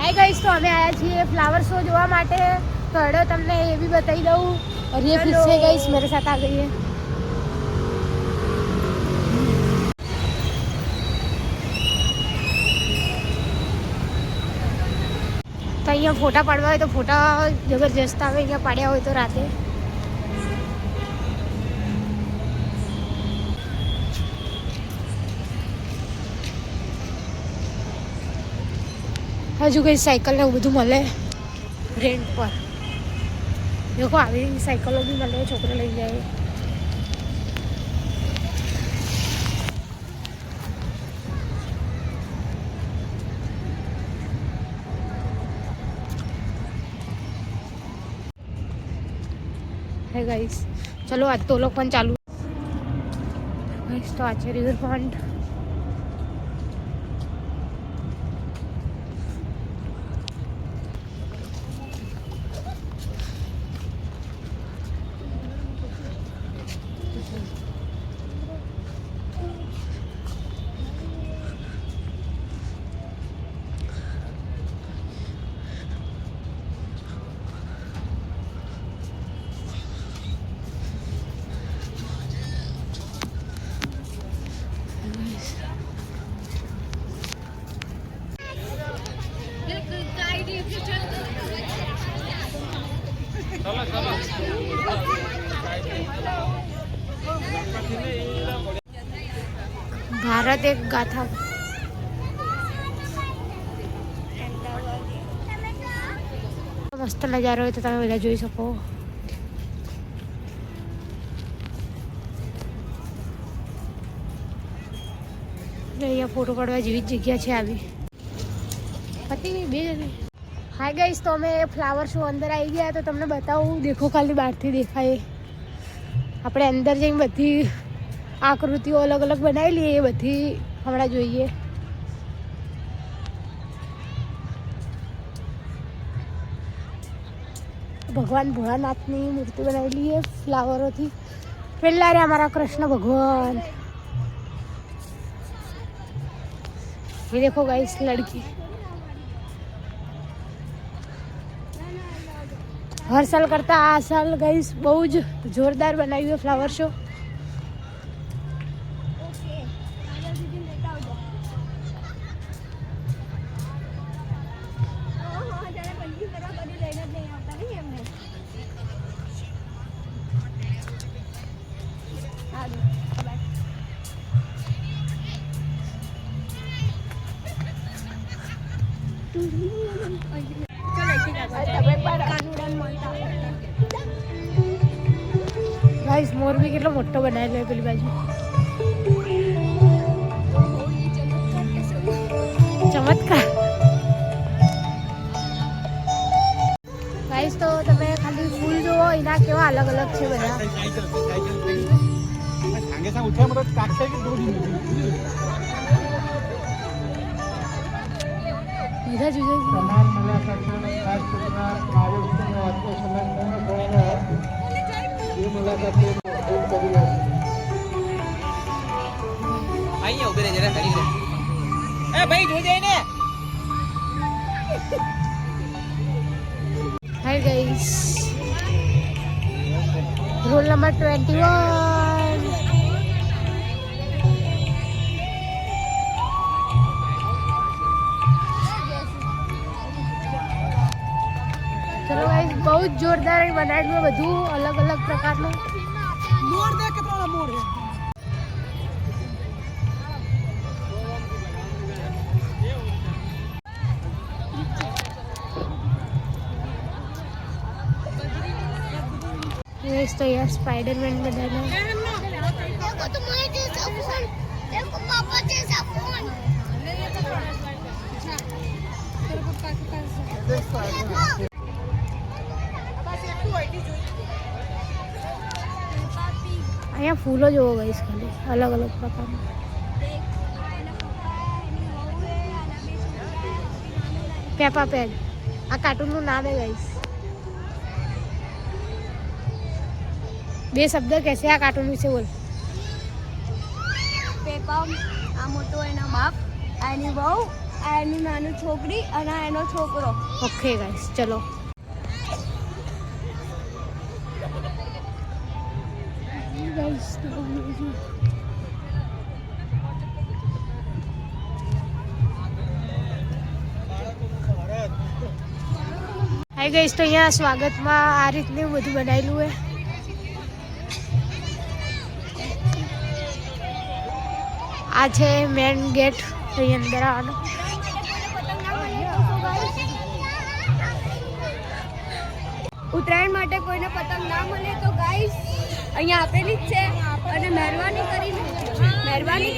Hi guys, तो हमें आया છીએ फ्लावर शो જોવા માટે. તો હેડો તમને એ भी बताई દઉં. और ये फिर से गाइस मेरे साथ आ गई है. તો અહીંયા ફોટા પાડવા હોય તો ફોટા જબરજસ્ત આવે. અહીંયા પાડ્યા હોય તો રાતે. હજુ કઈ સાયકલ ને બધું મળે રેન્ટ પર. દેખો આવી સાયકલો બી મળે, છોકરો લઈ જાય. હે ગાઈસ, ચલો આજ તો લોકો પણ ચાલુ. ગાઈસ તો આ છે રિવરફ્રન્ટ. ભારત એક ગાથા. મસ્ત નજારો હોય તો તમે બધા જોઈ શકો. અહીંયા ફોટો પાડવા જેવી જ જગ્યા છે આવી. પતિ બે જણે. હાય ગાઈસ, તો અમે ફ્લાવર શો અંદર આવી ગયા. તો તમને બતાવું. દેખો ખાલી બહારથી દેખાય. આપણે અંદર જઈને બધી આકૃતિઓ અલગ અલગ બનાવેલી એ બધી હમણાં જોઈએ. ભગવાન ભોળાનાથની મૂર્તિ બનાવેલી છે ફ્લાવરોથી. પહેલા રે અમારા કૃષ્ણ ભગવાન. ये देखो गाइस लड़की. हर साल करता आ साल गाइस બહુ જ જોરદાર બનાવ્યું है फ्लावर शो. गाइस मोर भी કેટલો મોટો બનાવેલો છે પેલી બાજુ. ચમત્કાર. ગાઈસ તો તમે ખાલી ફૂલ જોવો, એના કેવા અલગ અલગ છે બધા. બધા જુદા Hi guys, roll number 21. चलो गाइस, बहुत जोरदार बनाएલું બધું અલગ અલગ પ્રકારનું. મોર દે કેટલા મોર છે. गाइस तो यार स्पाइडरमैन बनाना. देखो तुम्हारे जैसा फोन, देखो पापा जैसा फोन. तेरे पापा के पास અહીંયા ફૂલો જોવો ગાઈસ, ખાલી અલગ અલગ પ્રકારના. પેપા પેગ આ કાર્ટૂનનું નામ है ગાઈસ. બે શબ્દ કહેશે આ કાર્ટૂન વિશે બોલ. પેપા આ મોટો એના બાપ, એની બહુ, આ એની નાની છોકરી અને આ એનો છોકરો. ઓકે ગાઈસ ચલો. હાય ગાઈસ, તો અહીંયા સ્વાગતમાં આ રીતનું બધું બનાવેલું હે. આ છે મેન ગેટ, અહીં અંદર આવવાનો. ઉત્તરાયણ માટે કોઈને પતંગ ના મળે તો ગાઈસ અહીંયા આપેલી જ છે. અને મહેરબાની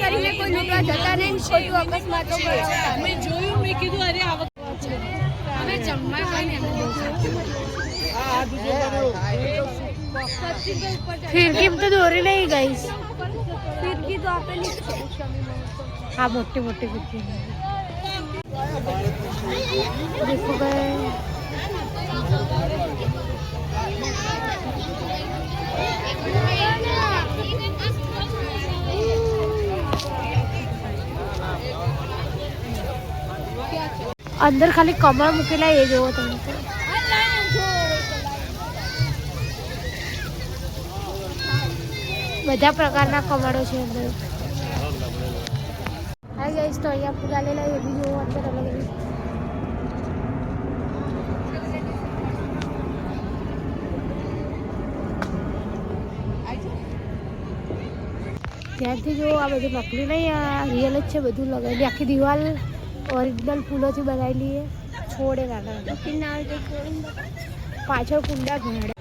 કરીને કોઈ લૂંટવા જતા નહીં, ખોટું અકસ્માતો કરાવતા. મેં જોયું, મેં કીધું અરે આ વખતે અમે જમવા જઈને ફિરકી તો દોરી નહીં ગાઈસ. ફિરકી તો આપેલી જ છે. હા, મોટી મોટી ફિરકી દેખો ગાઈસ. અંદર ખાલી કમળ મૂકેલા એ જોવો તમે તો. બધા પ્રકારના કમળો છે અંદર. હા ગાઈસ, તો અહીંયા ફૂલ આલેલા એ બી જોવો અંદર અલગ અલગ. ત્યાંથી જો આ બધું નકલી નહીં, આ રિયલ જ છે. બધું લગાવેલી આખી દિવાલ ઓરિજિનલ ફૂલોથી બનાવેલી છે. છોડે નાના પાછળ કુંડા ઘણા.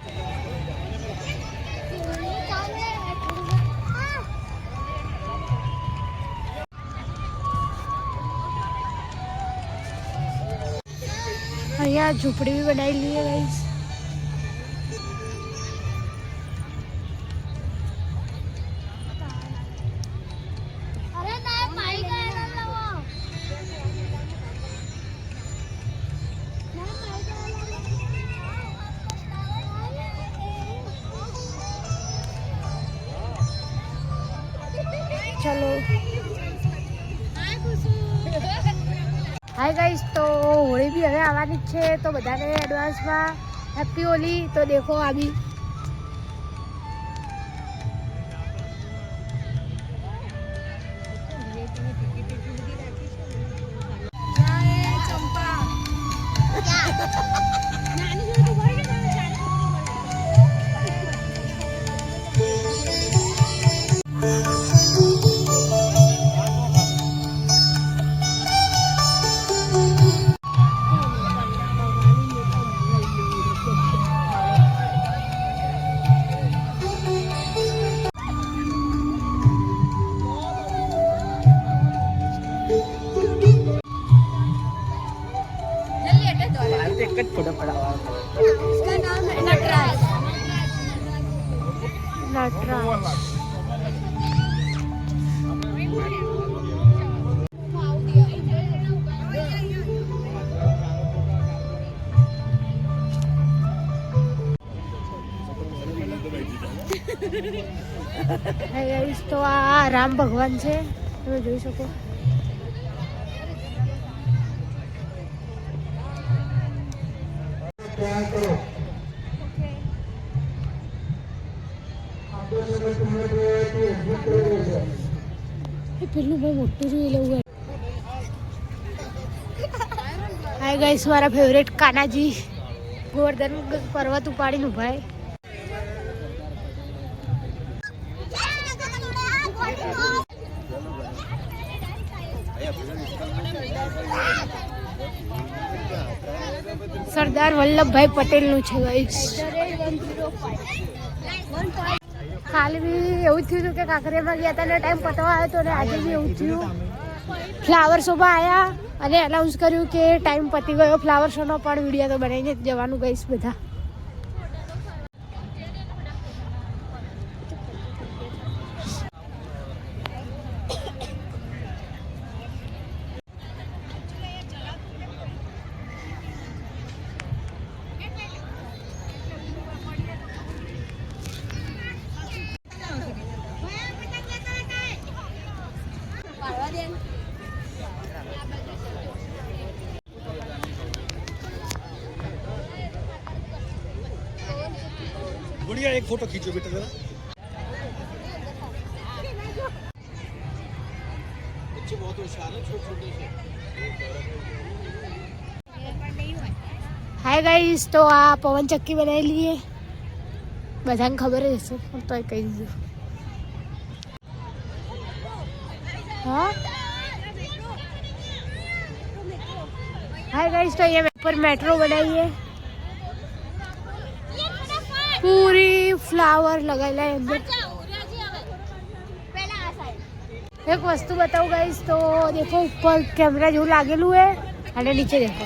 અહીંયા ઝૂંપડી બી બનાવેલી છે ગાઈસ. ચલો હાય ગાઈસ, તો હોળી બી હવે આવવાની જ છે, તો બધાને એડવાન્સમાં હેપી હોલી. તો દેખો આ બી इसका नाम है नटराज. તો આ રામ ભગવાન છે, તમે જોઈ શકો. પેલું બહુ મોટું જોઈ લેવું. હાય ગાઈસ, મારા ફેવરેટ કાનાજી ગોવર્ધન પર્વત ઉપાડીને ઉભા. સરદાર વલ્લભભાઈ પટેલનું છે ગાઈસ. કાલે બી એવું જ થયું હતું કે કાંકરિયામાં ગયા હતા ને ટાઈમ પતવા આવ્યો હતો, ને આજે બી એવું થયું. ફ્લાવર શોમાં આવ્યા અને એનાઉન્સ કર્યું કે ટાઈમ પતી ગયો ફ્લાવર શોનો, પણ વિડીયો તો બનાવીને જ જવાનું ગઈશ બધા. गुड़िया एक फोटो खींचो बेटा जरा। बच्चे बहुत होशियार हैं, छोटे से। हाय गाइस, तो આ પવન ચક્કી બનાવેલી છે, બધાને ખબર જ હશે પણ તોય કહી દીધું. હા हाय गाइस, तो ये पर मेट्रो बनाई है, पूरी फ्लावर लगाएला है अंदर. एक वस्तु बताऊं गाइस, तो देखो ऊपर कैमरा जो लागेलू है અને નીચે देखो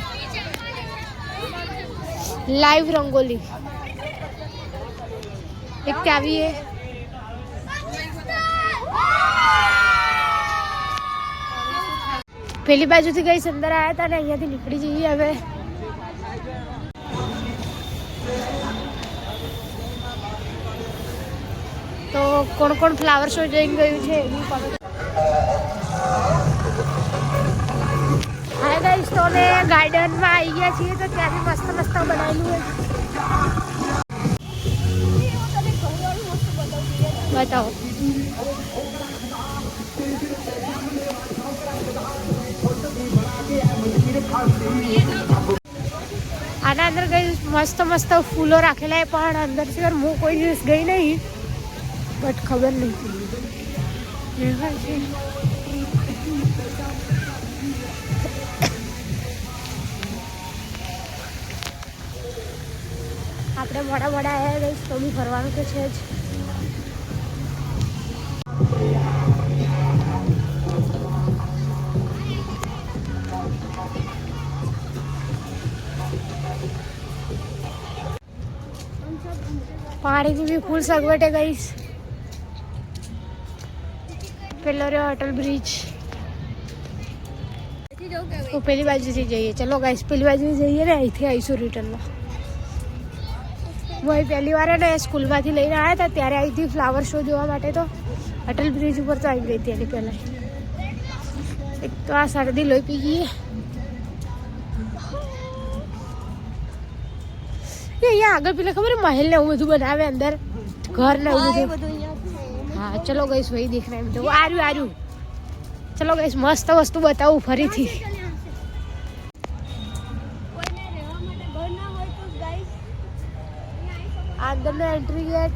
लाइव रंगोली एक चावी है. પેલી બાજુથી ગઈ અંદર આવ્યા હતા ને અહીંયાથી નીકળી જઈએ હવે. તો કોણ કોણ ફ્લાવર શો જોઈને ગયું છે એનું કોમેન્ટ. હા ગાઈસ, તો અમે ગાર્ડનમાં આવી ગયા છીએ, તો ત્યાં બી મસ્ત મસ્ત બનાવેલું હોય. બતાવો. આના અંદર ગઈ મસ્ત મસ્ત ફૂલો રાખેલા है, પણ અંદર से હું કોઈ દિવસ ગઈ નહીં, બટ ખબર નહીં. આપણે મોડા મોડા આવ્યા ગઈ, તો બી ફરવાનું તો છે જ. પાણીની બી ફૂલ સગવડ है गाइस. પેલો રહ્યો અટલ બ્રિજ, તો પેલી બાજુથી જઈએ. ચલો ગાઈસ, પેલી બાજુથી જઈએ ને, અહીંથી આવીશું રિટર્નમાં. હું અહીં પહેલી વાર ને સ્કૂલમાંથી લઈને આવ્યા હતા ત્યારે આવી હતી ફ્લાવર શો જોવા માટે. તો અટલ બ્રિજ ઉપર તો આવી ગઈ હતી એની પહેલાં. એક તો આ શરદી લોહી પી ગઈ. અહીંયા આગળ પેલા ખબર महल ને એવું બધું બનાવે અંદર, ઘર ને એવું બધું. हाँ चलो गाइस, वही देख रहे हैं. वो आर्यू चलो गाइस, मस्त वस्तु बताऊँ फरीथी. अंदर में एंट्री गेट,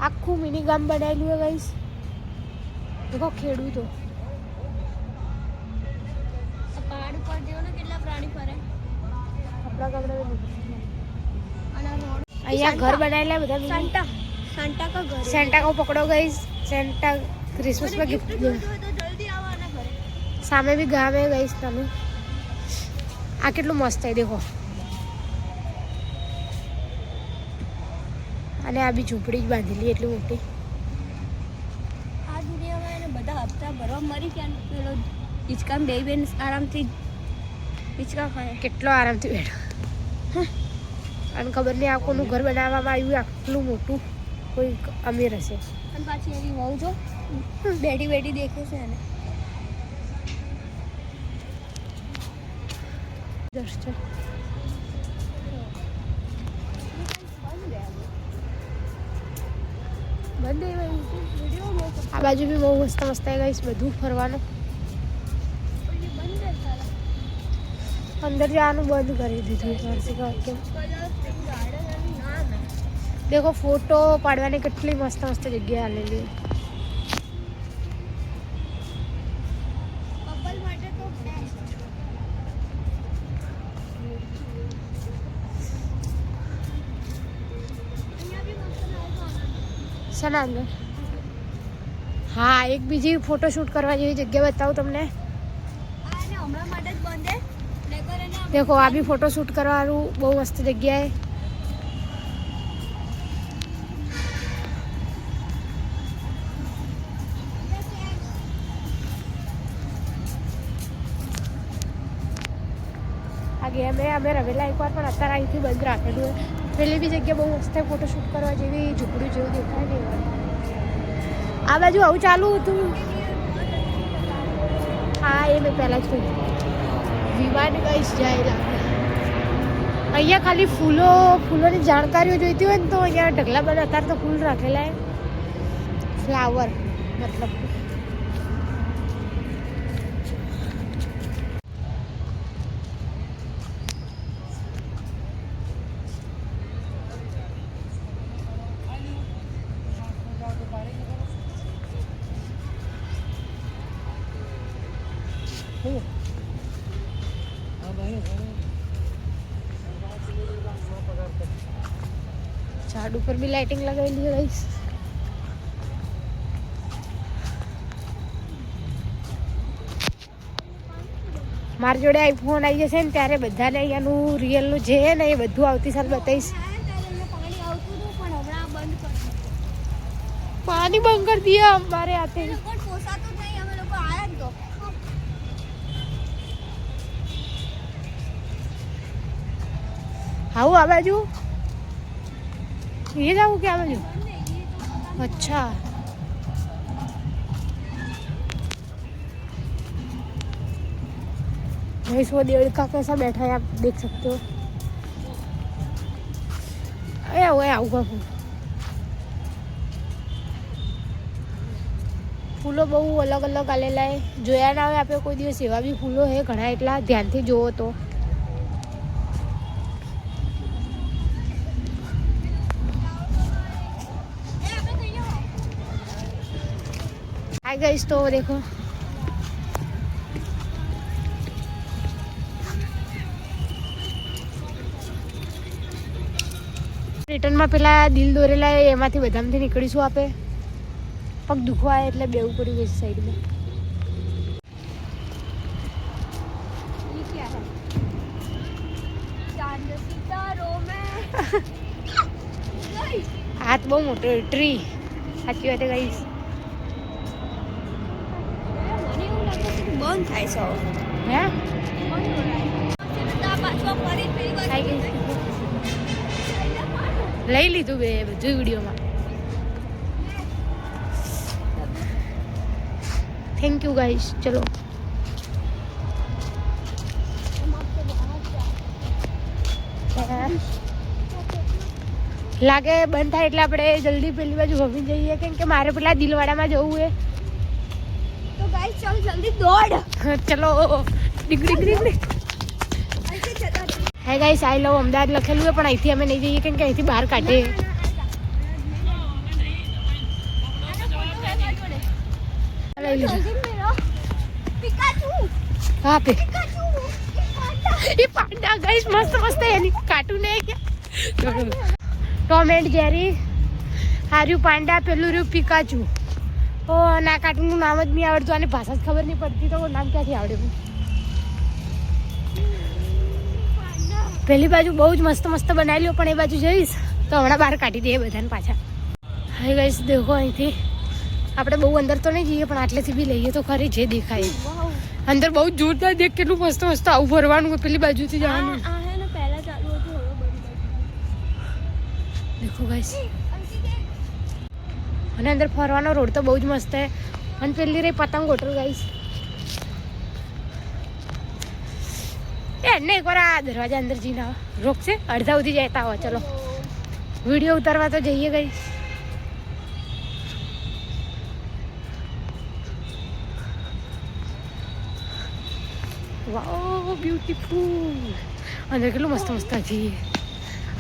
આખું મિની ગામ બનાવેલું है गाइस. देखो ખેડૂતો પહાડ ઉપર જેવો ને કેટલા પ્રાણી ફરે. આપણા ગામડામાં અહીંયા ઘર બનાવેલા બધા. સાન્ટા સાન્ટા કા ઘર. સેન્ટા को पकड़ो गाइस, सेंटा क्रिसमस में गिफ्ट दे. તો જલ્દી આવવાના ઘરે. સામે બી ગામ है गाइस. તમે આ કેટલું મસ્ત છે દેખો. અને આ બી ઝૂંપડી જ બાંધેલી એટલી મોટી. આ દુનિયામાં એને બધા હપ્તા ભરવા મરી ગયા ને પેલો હિંચકામાં બે બેન આરામથી હિંચકા ખાય. કેટલો આરામથી બેઠો. અને ખબર નહીં આ કોનું ઘર બનાવવામાં આવ્યું આટલું મોટું, કોઈ અમીર હશે. અને પાછી એની વહુ જો બેઠી બેઠી દેખે છે એને. દર્શન બંધ આ બાજુ બી બહુ મસ્ત મસ્ત ગાઈસ બધું ફરવાનું. અંદર જવાનું બંધ કરી દીધું. देखो फोटो पाड़वानी કેટલી મસ્ત મસ્ત જગ્યા આલેલી. કપલ માટે તો બેસ્ટ. અહીંયા બી મસ્ત લાગે. શેના અંદર? હા, એક બીજી ફોટોશૂટ કરવા જેવી જગ્યા બતાવું તમને. આ એને હમણાં માટે જ બંધ છે. નકર એને देखो આ બી ફોટોશૂટ કરવાનું બહુ મસ્ત જગ્યા છે. આગે અમે રમેલા એકવાર પણ અત્યારે અહીંથી બંધ રાખેલું હોય. પેલી બી જગ્યા બહુ મસ્ત ફોટોશૂટ કરવા જેવી, ઝૂંપડી જેવું દેખાય ને એવા. આ બાજુ આવું ચાલુ હતું. હા એ મેં પહેલાં જ કહ્યું. વિવાન ગઈશ જાય લાગે. અહીંયા ખાલી ફૂલોની જાણકારીઓ જોઈતી હોય ને તો અહીંયા ઢગલા બધા અત્યારે તો ફૂલ રાખેલા ફ્લાવર મતલબ. ઝાડ ઉપર બી લાઇટિંગ લગાવેલી છે ગાઈસ. મારી જોડે આઈફોન આવી જશે ને ત્યારે બધાને અહીંયાનું રિયલનું જે છે ને એ બધું આવતી સાલ બતાવીશ. પાણી બંધ કરી દિયા અમારે આતે. આવું આ બાજુ ये जाऊँ क्या बाजू? अच्छा गाइस वो देवड़ी का कैसा बैठा है आप देख सकते हो. अरे वो आऊँगा फूलो बहु अलग अलग आलेला है. जोया ना हो आप कोई दिवस एवा बी फूलो है घना एटला ध्यानथी जोवो तो. हाय गाइस तो देखो रिटर्न में पेला दिल दौरेला एमांथी बधामांथी નીકળીશું આપે. पग दुखवा है એટલે બેવું પડ્યું इस साइड में. ये क्या है? चांद सितारों में हाथ बहुत मोटो ट्री साची बात है गाइस. બંધ થાય છે હે લઈ લીધું બે બધું વિડીયોમાં. Thank you guys. ચલો લાગે બંધ થાય એટલે આપણે જલ્દી પેલી બાજુ ભમી જઈએ કેમ કે મારે પેલા દિલવાડામાં જવું છે. तो गाइस चल जल्दी दौड़. ચલો હે ગાઈસ આઈ લવ અમદાવાદ લખેલું છે પણ અહીંથી અમે નહીં જઈએ કેમ કે અહીંથી બહાર કાઢે. લઈ લીધું. હા પે એ પાંડા ગાઈસ મસ્ત મસ્ત એની કાર્ટૂન હે કે ટોમ એન્ડ જેરી હાર્યું પાંડા પેલું રહ્યું પિકાચુ. ઓ ના કાર્ટૂનનું નામ જ નહીં આવડતું આની ભાષા જ ખબર નહીં પડતી તો નામ ક્યાંથી આવડે. પહેલી બાજુ બહુ જ મસ્ત મસ્ત બનાવેલી પણ એ બાજુ જઈશ તો હમણાં બહાર કાઢી દઈએ બધાને પાછા. હાય ગાઈસ દેખો અહીંથી આપણે બહુ અંદર તો નહીં જઈએ પણ આટલેથી બી લઈએ તો ખરી જે દેખાય. અંદર બહુ જોરદાર દેખ કેટલું મસ્ત મસ્ત આવું ફરવાનું પેલી બાજુથી જવાનું. દેખો ગાઈસ અને અંદર ફરવાનો રોડ તો બહુ જ મસ્ત છે અને પેલી રહી પતંગ હોટલ ગાઈસ. એને એકવાર આ દરવાજા અંદર જઈને રોકશે અડધા સુધી જતા હોય. ચલો વિડીયો ઉતારવા તો જઈએ ગાઈસ. વાવ બ્યુટીફુલ. અંદર કેટલું મસ્ત મસ્ત હતી.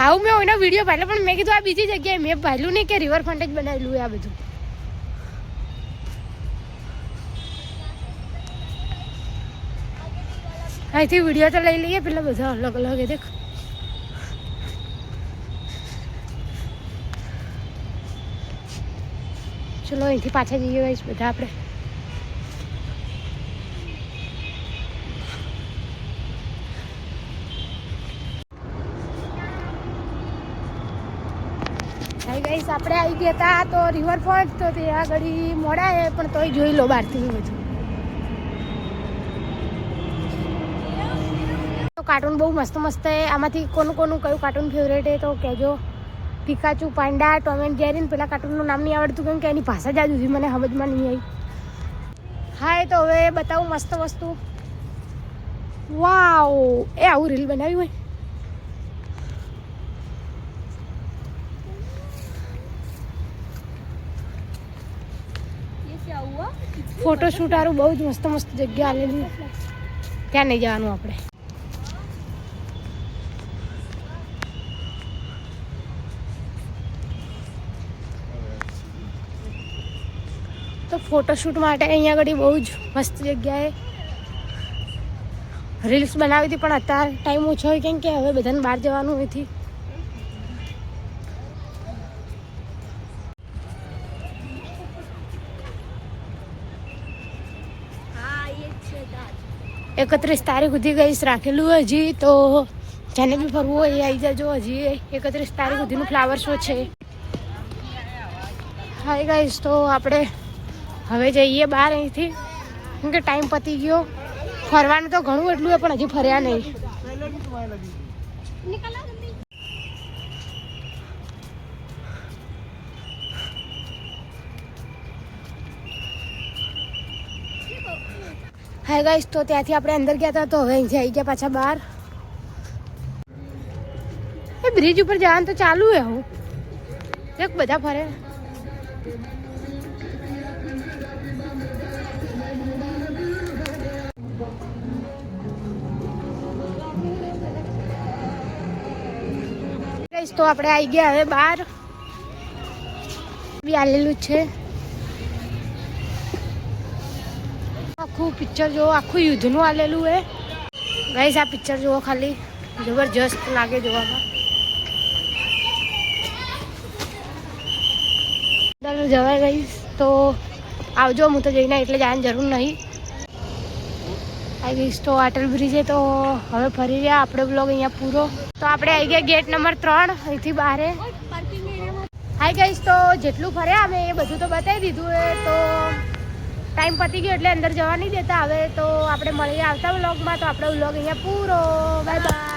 આવું મેં એનો વિડીયો પહેલાં પણ મેં કીધું આ બીજી જગ્યાએ મેં પહેલું નહીં કે રિવરફ્રન્ટ જ બનાવેલું આ બધું. અહીંથી વિડીયો તો લઈ લઈએ પેલા બધા અલગ અલગ એ દેખ. ચલો અહીંથી પાછા જઈએ ગાઈસ બધા આપણે. ગાઈસ આપણે આવી ગયા હતા તો રિવરફ્રન્ટ તો ત્યાં આગળ મોડા છે પણ તોય જોઈ લો બહારથી બધું. તો કાર્ટૂન બહુ મસ્ત મસ્ત છે. આમાંથી કોનું કોનું કયું કાર્ટૂન ફેવરેટ છે તો કહેજો. પિકાચુ, પાંડા, ટોમ એન્ડ જેરી. પેલા કાર્ટૂનનું નામ નહીં આવડતું કેમ કે એની ભાષા જ સુધી મને સમજમાં નહીં આવી. હા તો હવે બતાવું મસ્ત વસ્તુ. વાવ, એ આવું રીલ બનાવ્યું હોય. ફોટોશૂટ આરું બહુ જ મસ્ત મસ્ત જગ્યા આવેલી. ત્યાં નહીં જવાનું આપણે. તો ફોટોશૂટ માટે અહીંયા આગળ બહુ જ મસ્ત જગ્યાએ રીલ્સ બનાવી હતી, પણ અત્યારે ટાઈમ ઓછો હોય કેમ કે હવે બધાને બહાર જવાનું હોયથી. હા એ છે દાદ. 31 તારીખ સુધી ગઈશ રાખેલું હજી, તો જેને બી ફરવું હોય એ આવી જજો. હજી 31 તારીખ સુધીનું ફ્લાવર શો છે. હાય ગાઈસ, તો આપણે હવે જઈએ બહાર અહીંથી કેમ કે ટાઈમ પતી ગયો. ફરવાનું તો ઘણું એટલું હોય પણ હજી ફર્યા નહીં. હાય ગાઈસ, તો ત્યાંથી આપણે અંદર ગયા હતા તો હવે અહીંથી આવી ગયા પાછા બહાર. એ બ્રિજ ઉપર જવાનું તો ચાલુ હે. હું એક બધા ફરે. તો આપણે આવી ગયા હવે બહાર. બી આલેલું છે આખું પિક્ચર જુઓ. આખું યુદ્ધનું આલેલું હે ગાઈસ. આ પિક્ચર જુઓ ખાલી, જબરજસ્ત લાગે જોવામાં. જવાય ગાઈસ, તો આવજો. હું તો જઈને એટલે જવાની જરૂર નહીં. આવી ગઈશ તો અટલ બ્રિજે. તો હવે ફરી રહ્યા આપણે બ્લોગ અહીંયા પૂરો. તો આપણે આવી ગયા ગેટ નંબર 3 અહીંથી બહાર. હાય ગઈશ, તો જેટલું ફર્યા અમે એ બધું તો બતાવી દીધું હે. તો ટાઈમ પતી ગયો એટલે અંદર જવા નહીં દેતા. હવે તો આપણે મળીએ આવતા બ્લોગમાં. તો આપણો બ્લોગ અહીંયા પૂરો. Bye bye.